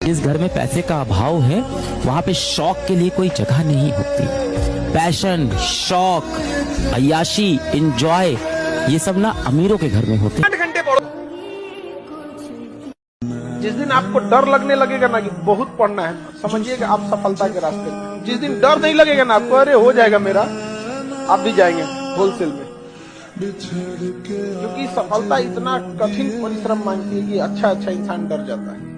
जिस घर में पैसे का अभाव है वहाँ पे शौक के लिए कोई जगह नहीं होती। पैशन, शौक, अय्याशी, एंजॉय, ये सब ना अमीरों के घर में होते। 8 घंटे पढ़ो। जिस दिन आपको डर लगने लगेगा ना कि बहुत पढ़ना है, समझिए कि आप सफलता के रास्ते में। जिस दिन डर नहीं लगेगा ना आपको, अरे हो जाएगा मेरा, आप भी जाएंगे होलसेल में। क्योंकि सफलता इतना कठिन परिश्रम मांगती है कि अच्छा इंसान डर जाता है।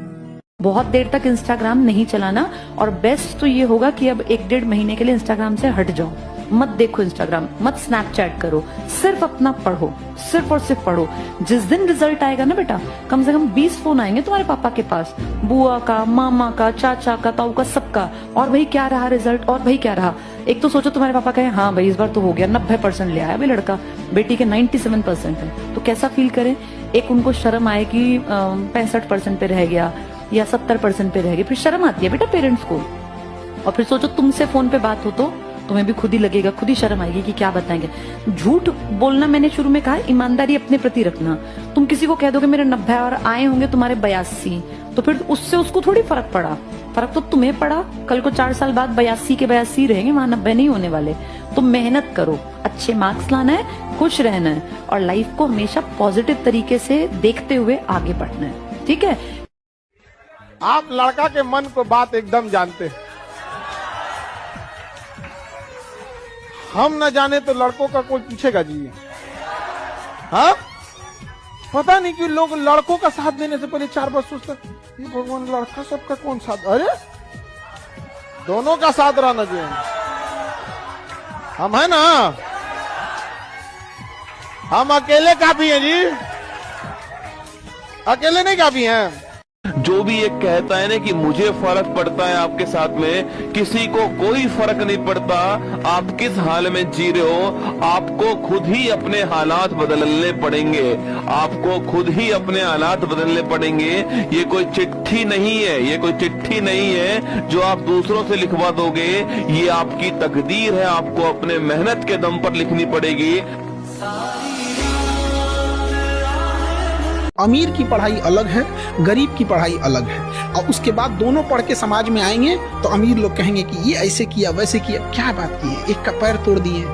बहुत देर तक इंस्टाग्राम नहीं चलाना, और बेस्ट तो ये होगा कि अब 1-1.5 महीने के लिए इंस्टाग्राम से हट जाओ। मत देखो इंस्टाग्राम, मत स्नैपचैट करो, सिर्फ अपना पढ़ो, सिर्फ और सिर्फ पढ़ो। जिस दिन रिजल्ट आएगा ना बेटा, कम से कम 20 फोन आएंगे तुम्हारे पापा के पास, बुआ का, मामा का, चाचा का, ताऊ का, सबका। और भाई क्या रहा रिजल्ट, और भाई क्या रहा। एक तो सोचो तुम्हारे पापा कहे हाँ भाई इस बार तो हो गया, 90% ले आया भाई लड़का, बेटी के 97% है, तो कैसा फील करें। एक उनको शर्म आए कि 65% पे रह गया या 70% पे रह गए, फिर शर्म आती है बेटा पेरेंट्स को। और फिर सोचो तुमसे फोन पे बात हो तो तुम्हें भी खुद ही लगेगा, खुद ही शर्म आएगी कि क्या बताएंगे। झूठ बोलना, मैंने शुरू में कहा, ईमानदारी अपने प्रति रखना। तुम किसी को कह दोगे मेरे 90 और आए होंगे तुम्हारे 82, तो फिर उससे उसको थोड़ी फर्क पड़ा। फर्क तो तुम्हें पड़ा। कल को 4 साल बाद 82 के 82 रहेंगे, वहां 90 नहीं होने वाले। तो मेहनत करो, अच्छे मार्क्स लाना है, खुश रहना है, और लाइफ को हमेशा पॉजिटिव तरीके से देखते हुए आगे बढ़ना है। ठीक है। आप लड़का के मन को बात एकदम जानते हैं। हम न जाने तो लड़कों का कोई पूछेगा जी। हाँ, पता नहीं क्यों लोग लड़कों का साथ देने से पहले 4 बार सोचते, ये भगवान लड़का सबका कौन साथ। अरे दोनों का साथ रहना चाहिए। हम है ना, हम अकेले काफी हैं जी, अकेले नहीं काफी हैं। जो भी ये कहता है ना कि मुझे फर्क पड़ता है आपके साथ में, किसी को कोई फर्क नहीं पड़ता आप किस हाल में जी रहे हो। आपको खुद ही अपने हालात बदलने पड़ेंगे, आपको खुद ही अपने हालात बदलने पड़ेंगे। ये कोई चिट्ठी नहीं है, ये कोई चिट्ठी नहीं है जो आप दूसरों से लिखवा दोगे। ये आपकी तकदीर है, आपको अपने मेहनत के दम पर लिखनी पड़ेगी। अमीर की पढ़ाई अलग है, गरीब की पढ़ाई अलग है, और उसके बाद दोनों पढ़ के समाज में आएंगे तो अमीर लोग कहेंगे कि ये ऐसे किया वैसे किया। क्या बात की है, एक का पैर तोड़ दिए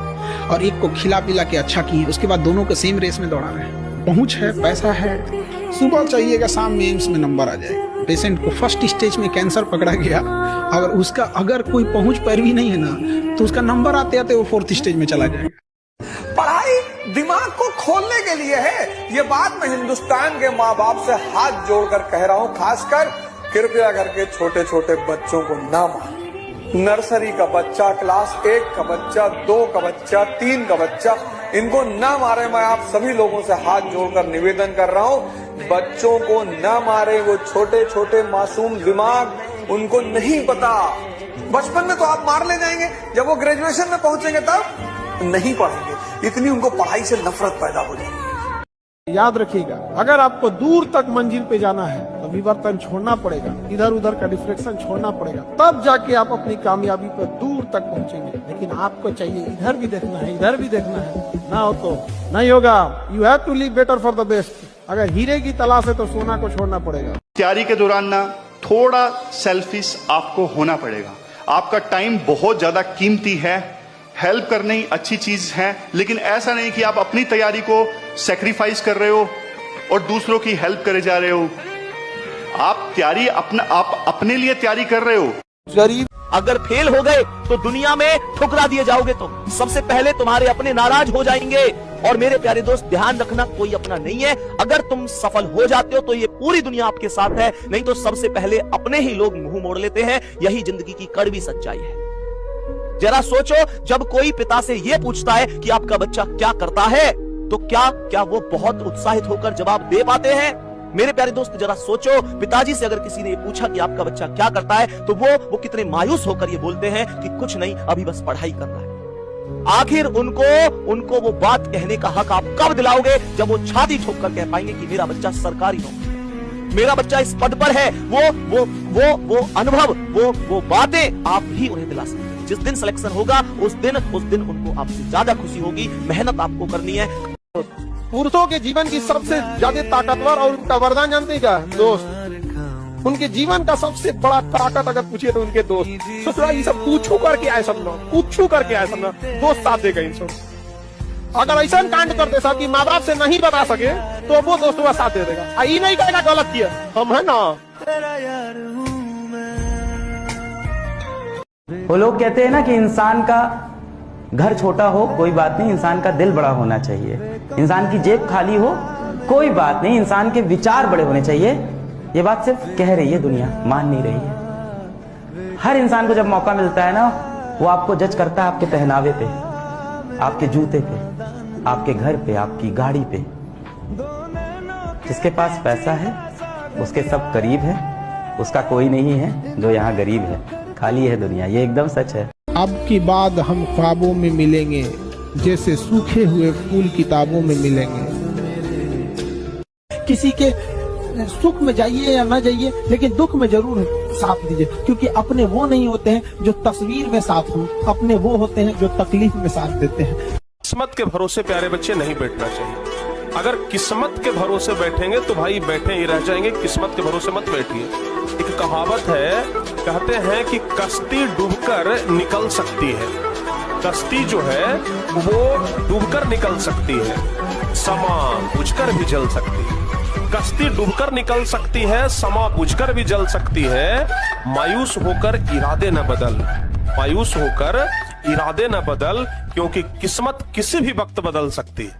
और एक को खिला पिला के अच्छा किए, उसके बाद दोनों को सेम रेस में दौड़ा रहे हैं। पहुंच है, पैसा है, सुबह चाहिएगा शाम में एम्स में नंबर आ जाएगा। पेशेंट को फर्स्ट स्टेज में कैंसर पकड़ा गया, अगर कोई पहुंच पैरवी नहीं है ना, तो उसका नंबर आते आते वो 4th स्टेज में चला जाएगा। पढ़ाई दिमाग को खोलने के लिए है। ये बात मैं हिंदुस्तान के माँ बाप से हाथ जोड़कर कह रहा हूँ, खासकर कृपया करके छोटे छोटे बच्चों को ना मारें। नर्सरी का बच्चा, क्लास 1 का बच्चा, 2 का बच्चा, 3 का बच्चा, इनको ना मारे। मैं आप सभी लोगों से हाथ जोड़कर निवेदन कर रहा हूँ, बच्चों को ना मारे। वो छोटे छोटे मासूम दिमाग, उनको नहीं पता। बचपन में तो आप मार ले जाएंगे, जब वो ग्रेजुएशन में पहुंचेंगे तब नहीं पढ़ेंगे। इतनी उनको पढ़ाई से नफरत पैदा हो जाएगी। याद रखिएगा, अगर आपको दूर तक मंजिल पे जाना है तो विवर्तन छोड़ना पड़ेगा, इधर उधर का डिफ्लेक्शन छोड़ना पड़ेगा, तब जाके आप अपनी कामयाबी पर दूर तक पहुंचेंगे। लेकिन आपको चाहिए इधर भी देखना है, इधर भी देखना है, ना हो तो नहीं होगा। You have to live better for the best. अगर हीरे की तलाश है तो सोना को छोड़ना पड़ेगा। तैयारी के दौरान ना थोड़ा सेल्फिश आपको होना पड़ेगा। आपका टाइम बहुत ज्यादा कीमती है, हेल्प करनी अच्छी चीज है, लेकिन ऐसा नहीं कि आप अपनी तैयारी को सैक्रिफाइस कर रहे हो और दूसरों की हेल्प करे जा रहे हो। आप अपने लिए तैयारी कर रहे हो। गरीब अगर फेल हो गए तो दुनिया में ठुकरा दिए जाओगे। तो सबसे पहले तुम्हारे अपने नाराज हो जाएंगे। और मेरे प्यारे दोस्त, ध्यान रखना, कोई अपना नहीं है। अगर तुम सफल हो जाते हो तो ये पूरी दुनिया आपके साथ है, नहीं तो सबसे पहले अपने ही लोग मुंह मोड़ लेते हैं। यही जिंदगी की कड़वी सच्चाई है। जरा सोचो, जब कोई पिता से यह पूछता है कि आपका बच्चा क्या करता है, तो क्या वो बहुत उत्साहित होकर जवाब दे पाते हैं? मेरे प्यारे दोस्त, जरा सोचो, पिताजी से अगर किसी ने पूछा कि आपका बच्चा क्या करता है, तो वो कितने मायूस होकर ये बोलते हैं कि कुछ नहीं, अभी बस पढ़ाई कर रहा है। आखिर उनको वो बात कहने का हक आप कब दिलाओगे? जब वो छाती ठोक कर कह पाएंगे कि मेरा बच्चा सरकारी नौकरी, मेरा बच्चा इस पद पर है। वो अनुभव, वो बातें आप ही उन्हें दिला सकते हैं। जिस दिन सिलेक्शन होगा उस दिन उनको आपसे ज्यादा खुशी होगी। मेहनत आपको करनी है। पुरुषों के जीवन की सबसे ज्यादा ताकतवर और उनका वरदान जानते हैं क्या दोस्त? उनके जीवन का सबसे बड़ा ताकत अगर पूछिए तो उनके दोस्त। ससुराल ये सब पूछू करके आए सब लोग, पूछू करके आए सब लोग, दोस्त साथ देगा इन सब। अगर ऐसा कांड कर दे कि माँ बाप से नहीं बता सके तो वो दोस्त का साथ दे देगा, ये नहीं कहेगा गलत किया हम है ना। वो लोग कहते हैं ना कि इंसान का घर छोटा हो कोई बात नहीं, इंसान का दिल बड़ा होना चाहिए। इंसान की जेब खाली हो कोई बात नहीं, इंसान के विचार बड़े होने चाहिए। ये बात सिर्फ कह रही है दुनिया, मान नहीं रही है। हर इंसान को जब मौका मिलता है ना, वो आपको जज करता है आपके पहनावे पे, आपके जूते पे, आपके घर पे, आपकी गाड़ी पे। जिसके पास पैसा है उसके सब करीब है, उसका कोई नहीं है जो यहाँ गरीब है। खाली है दुनिया, ये एकदम सच है। अब की बाद हम ख्वाबों में मिलेंगे जैसे सूखे हुए फूल किताबों में मिलेंगे। किसी के सुख में जाइए या न जाइए, लेकिन दुख में जरूर साथ दीजिए, क्योंकि अपने वो नहीं होते हैं जो तस्वीर में साथ हों, अपने वो होते हैं जो तकलीफ में साथ देते हैं। किस्मत के भरोसे प्यारे बच्चे नहीं बैठना चाहिए। अगर किस्मत के भरोसे बैठेंगे तो भाई बैठे ही रह जाएंगे, किस्मत के भरोसे मत बैठिए। एक कहावत है, कहते हैं कि कश्ती डूबकर निकल सकती है, कश्ती जो है वो डूबकर निकल सकती है, समा बुझकर भी जल सकती है। कश्ती डूबकर निकल सकती है, समा बुझकर भी जल सकती है। मायूस होकर इरादे न बदल, मायूस होकर इरादे न बदल, क्योंकि किस्मत किसी भी वक्त बदल सकती है।